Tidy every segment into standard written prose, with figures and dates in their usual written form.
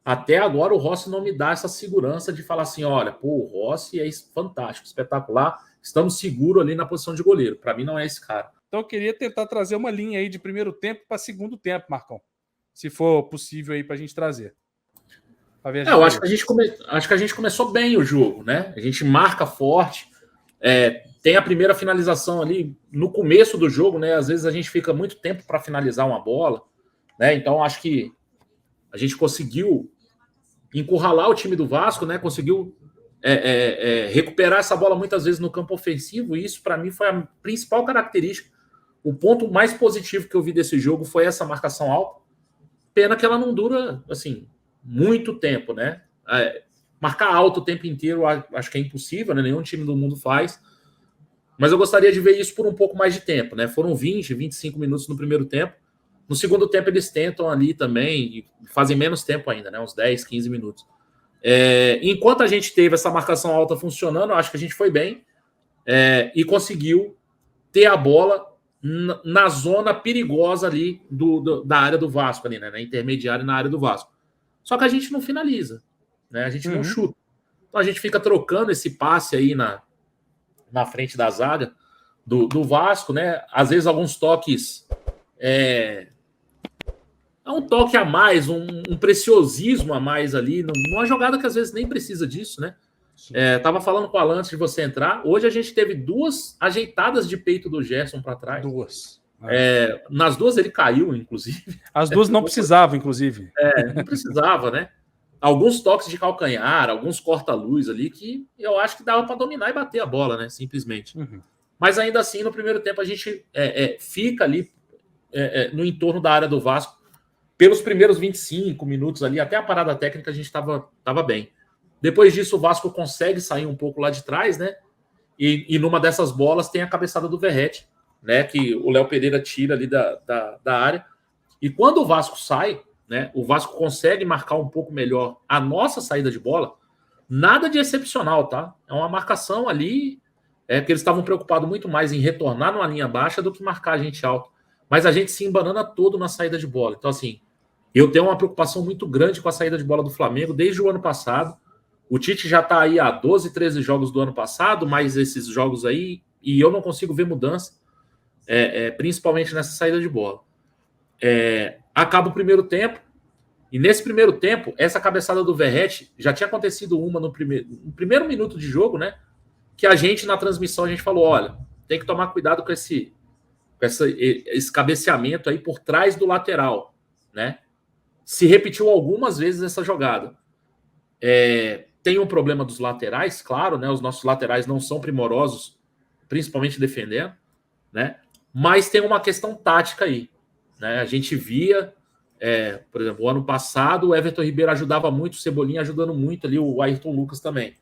Até agora o Rossi não me dá essa segurança de falar assim, olha, pô, o Rossi é fantástico, espetacular, estamos seguros ali na posição de goleiro. Para mim não é esse cara. Então eu queria tentar trazer uma linha aí de primeiro tempo para segundo tempo, Marcão. Se for possível aí para a gente trazer. Ver eu acho que a gente começou bem o jogo, né? A gente marca forte, tem a primeira finalização ali no começo do jogo, né? Às vezes a gente fica muito tempo para finalizar uma bola, né? Então acho que a gente conseguiu encurralar o time do Vasco, né? Conseguiu recuperar essa bola muitas vezes no campo ofensivo, e isso para mim foi a principal característica. O ponto mais positivo que eu vi desse jogo foi essa marcação alta. Pena que ela não dura assim muito tempo, né? Marcar alto o tempo inteiro acho que é impossível, né? Nenhum time do mundo faz. Mas eu gostaria de ver isso por um pouco mais de tempo, né? Foram 20, 25 minutos no primeiro tempo. No segundo tempo eles tentam ali também e fazem menos tempo ainda, né? Uns 10, 15 minutos. Enquanto a gente teve essa marcação alta funcionando, eu acho que a gente foi bem e conseguiu ter a bola na zona perigosa ali da área do Vasco, ali, né? Na intermediária na área do Vasco. Só que a gente não finaliza, né? A gente não chuta. Então a gente fica trocando esse passe aí na frente da zaga do Vasco, né? Às vezes alguns toques um toque a mais, um preciosismo a mais ali, numa jogada que às vezes nem precisa disso, né? Tava falando com o Alan antes de você entrar. Hoje a gente teve 2 ajeitadas de peito do Gerson para trás. 2. Nas 2 ele caiu, inclusive. As 2 não precisavam, inclusive. Não precisava, né? Alguns toques de calcanhar, alguns corta-luz ali que eu acho que dava para dominar e bater a bola, né? Simplesmente. Mas ainda assim, no primeiro tempo, a gente fica ali no entorno da área do Vasco. Pelos primeiros 25 minutos ali, até a parada técnica, a gente estava bem. Depois disso, o Vasco consegue sair um pouco lá de trás, né? E numa dessas bolas tem a cabeçada do Verratti, né? Que o Léo Pereira tira ali da área. E quando o Vasco sai, né? O Vasco consegue marcar um pouco melhor a nossa saída de bola. Nada de excepcional, tá? É uma marcação ali, que eles estavam preocupados muito mais em retornar numa linha baixa do que marcar a gente alto. Mas a gente se embanana todo na saída de bola. Então, assim, eu tenho uma preocupação muito grande com a saída de bola do Flamengo desde o ano passado. O Tite já está aí há 12, 13 jogos do ano passado, mais esses jogos aí, e eu não consigo ver mudança, principalmente nessa saída de bola. Acaba o primeiro tempo, e nesse primeiro tempo, essa cabeçada do Verratti já tinha acontecido uma no primeiro minuto de jogo, né? Que a gente, na transmissão, a gente falou, olha, tem que tomar cuidado com esse cabeceamento aí por trás do lateral, né? Se repetiu algumas vezes essa jogada. Tem um problema dos laterais, claro, né? Os nossos laterais não são primorosos, principalmente defendendo, né? Mas tem uma questão tática aí, né? A gente via, por exemplo, o ano passado o Everton Ribeiro ajudava muito, o Cebolinha ajudando muito ali, o Ayrton Lucas também.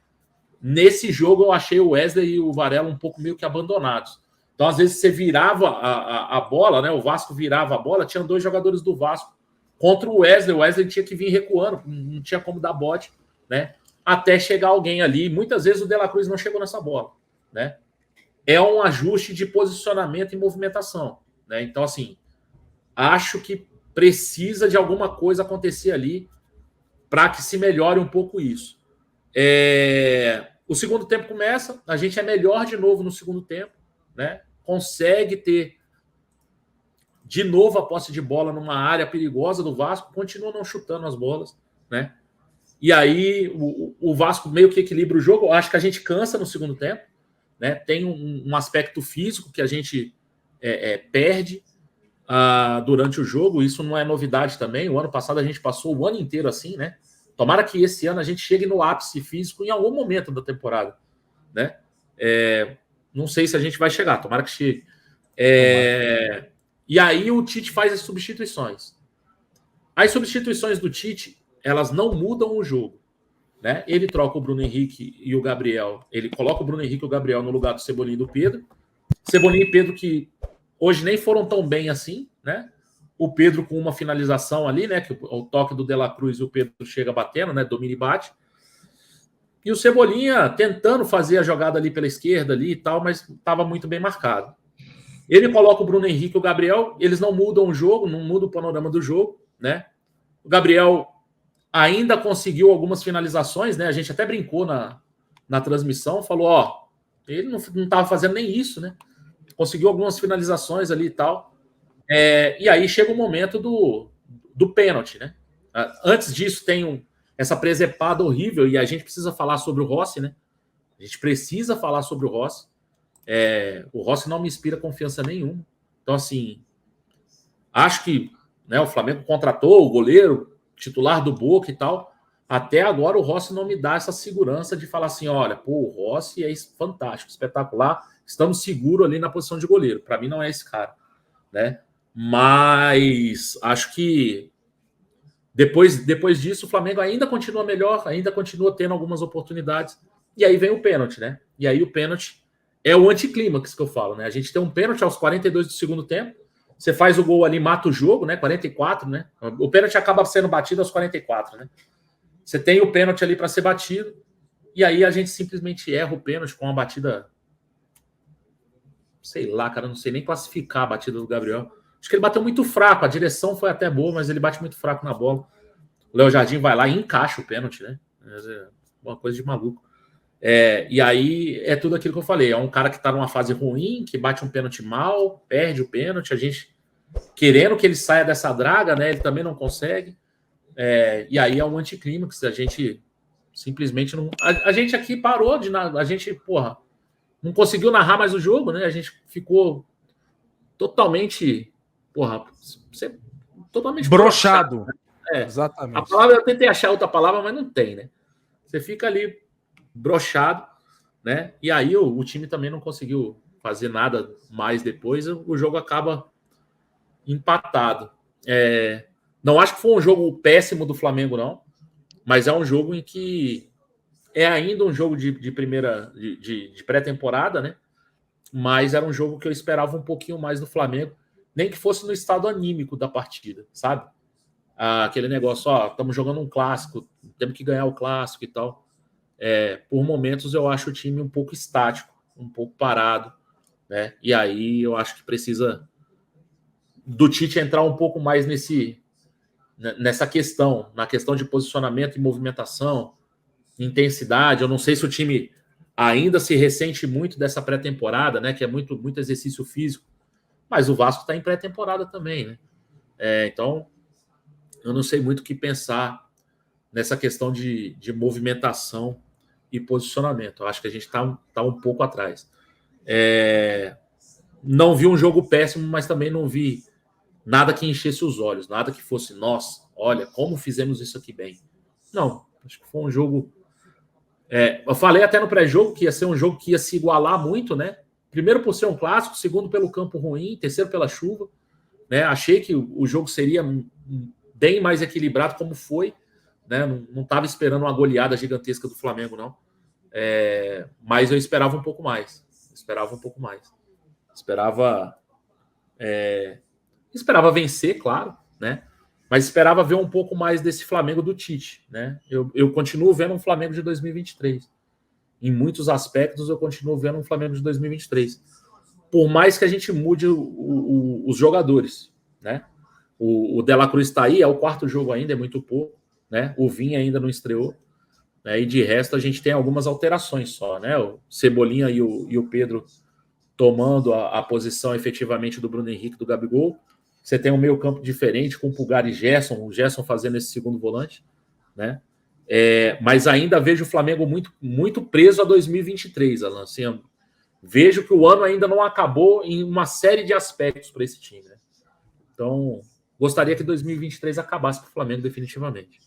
Nesse jogo eu achei o Wesley e o Varela um pouco meio que abandonados. Então, às vezes, você virava a bola, né? O Vasco virava a bola, tinha 2 jogadores do Vasco contra o Wesley tinha que vir recuando, não tinha como dar bote, né? Até chegar alguém ali. Muitas vezes o De La Cruz não chegou nessa bola, né? É um ajuste de posicionamento e movimentação, né? Então, assim, acho que precisa de alguma coisa acontecer ali para que se melhore um pouco isso. O segundo tempo começa, a gente é melhor de novo no segundo tempo, né? Consegue ter de novo a posse de bola numa área perigosa do Vasco, continua não chutando as bolas, né? E aí o Vasco meio que equilibra o jogo. Eu acho que a gente cansa no segundo tempo, né? Tem um aspecto físico que a gente perde durante o jogo. Isso não é novidade também. O ano passado a gente passou o ano inteiro assim, né? Tomara que esse ano a gente chegue no ápice físico em algum momento da temporada, né? Não sei se a gente vai chegar, tomara que chegue. E aí o Tite faz as substituições. As substituições do Tite, elas não mudam o jogo, né? Ele troca o Bruno Henrique e o Gabriel. Ele coloca o Bruno Henrique e o Gabriel no lugar do Cebolinha e do Pedro. Cebolinha e Pedro que hoje nem foram tão bem assim, né? O Pedro com uma finalização ali, né? Que o toque do De La Cruz e o Pedro chega batendo, né? Domina e bate. E o Cebolinha tentando fazer a jogada ali pela esquerda ali e tal, mas estava muito bem marcado. Ele coloca o Bruno Henrique e o Gabriel, eles não mudam o jogo, não mudam o panorama do jogo, né? O Gabriel ainda conseguiu algumas finalizações, né? A gente até brincou na transmissão, falou, ó, ele não estava fazendo nem isso, né? Conseguiu algumas finalizações ali e tal. E aí chega o momento do pênalti, né? Antes disso, tem essa presepada horrível, e a gente precisa falar sobre o Rossi, né? A gente precisa falar sobre o Rossi. O Rossi não me inspira confiança nenhuma. Então, assim, acho que, né, o Flamengo contratou o goleiro titular do Boca e tal. Até agora o Rossi não me dá essa segurança de falar assim, olha, pô, o Rossi é fantástico, espetacular, estamos seguros ali na posição de goleiro. Para mim não é esse cara, né? Mas acho que depois disso o Flamengo ainda continua melhor, ainda continua tendo algumas oportunidades. E aí vem o pênalti, né? E aí o pênalti é o anticlímax que eu falo, né? A gente tem um pênalti aos 42 do segundo tempo, você faz o gol ali, mata o jogo, né? 44, né? O pênalti acaba sendo batido aos 44, né? Você tem o pênalti ali para ser batido, e aí a gente simplesmente erra o pênalti com uma batida. Sei lá, cara, não sei nem classificar a batida do Gabriel. Acho que ele bateu muito fraco, a direção foi até boa, mas ele bate muito fraco na bola. O Léo Jardim vai lá e encaixa o pênalti, né? É uma coisa de maluco. E aí é tudo aquilo que eu falei. É um cara que tá numa fase ruim, que bate um pênalti mal, perde o pênalti, a gente querendo que ele saia dessa draga, né? Ele também não consegue. E aí é um anticlímax, a gente simplesmente não. A gente aqui parou de nada, a gente, porra, não conseguiu narrar mais o jogo, né? A gente ficou totalmente, porra, totalmente broxado. Exatamente. A palavra, eu tentei achar outra palavra, mas não tem, né? Você fica ali broxado, né? E aí o time também não conseguiu fazer nada mais depois, o jogo acaba empatado. Não acho que foi um jogo péssimo do Flamengo, não, mas é um jogo em que é ainda um jogo de primeira, de pré-temporada, né? Mas era um jogo que eu esperava um pouquinho mais do Flamengo, nem que fosse no estado anímico da partida, sabe? Aquele negócio, ó, estamos jogando um clássico, temos que ganhar o clássico e tal. Por momentos eu acho o time um pouco estático, um pouco parado, né? E aí eu acho que precisa do Tite entrar um pouco mais nessa questão, na questão de posicionamento e movimentação, intensidade. Eu não sei se o time ainda se ressente muito dessa pré-temporada, né? Que é muito exercício físico, mas o Vasco está em pré-temporada também, né? Então eu não sei muito o que pensar nessa questão de movimentação e posicionamento. Eu acho que a gente está um pouco atrás. Não vi um jogo péssimo, mas também não vi nada que enchesse os olhos, nada que fosse, nossa, olha, como fizemos isso aqui bem. Não, acho que foi um jogo... eu falei até no pré-jogo que ia ser um jogo que ia se igualar muito, né? Primeiro por ser um clássico, segundo pelo campo ruim, terceiro pela chuva, né? Achei que o jogo seria bem mais equilibrado como foi, né? Não estava esperando uma goleada gigantesca do Flamengo, não. Mas eu esperava um pouco mais. Esperava vencer, claro, né? Mas esperava ver um pouco mais desse Flamengo do Tite, né? Eu continuo vendo um Flamengo de 2023. Em muitos aspectos, eu continuo vendo um Flamengo de 2023. Por mais que a gente mude os jogadores, né? O De La Cruz está aí, é o quarto jogo ainda, é muito pouco, né? O Vinha ainda não estreou, né? E de resto a gente tem algumas alterações só, né? O Cebolinha e o Pedro tomando a posição efetivamente do Bruno Henrique, do Gabigol. Você tem um meio campo diferente com o Pulgar e Gerson, o Gerson fazendo esse segundo volante, né? Mas ainda vejo o Flamengo muito, muito preso a 2023, Alan. Assim, vejo que o ano ainda não acabou em uma série de aspectos para esse time, né? Então, gostaria que 2023 acabasse para o Flamengo definitivamente.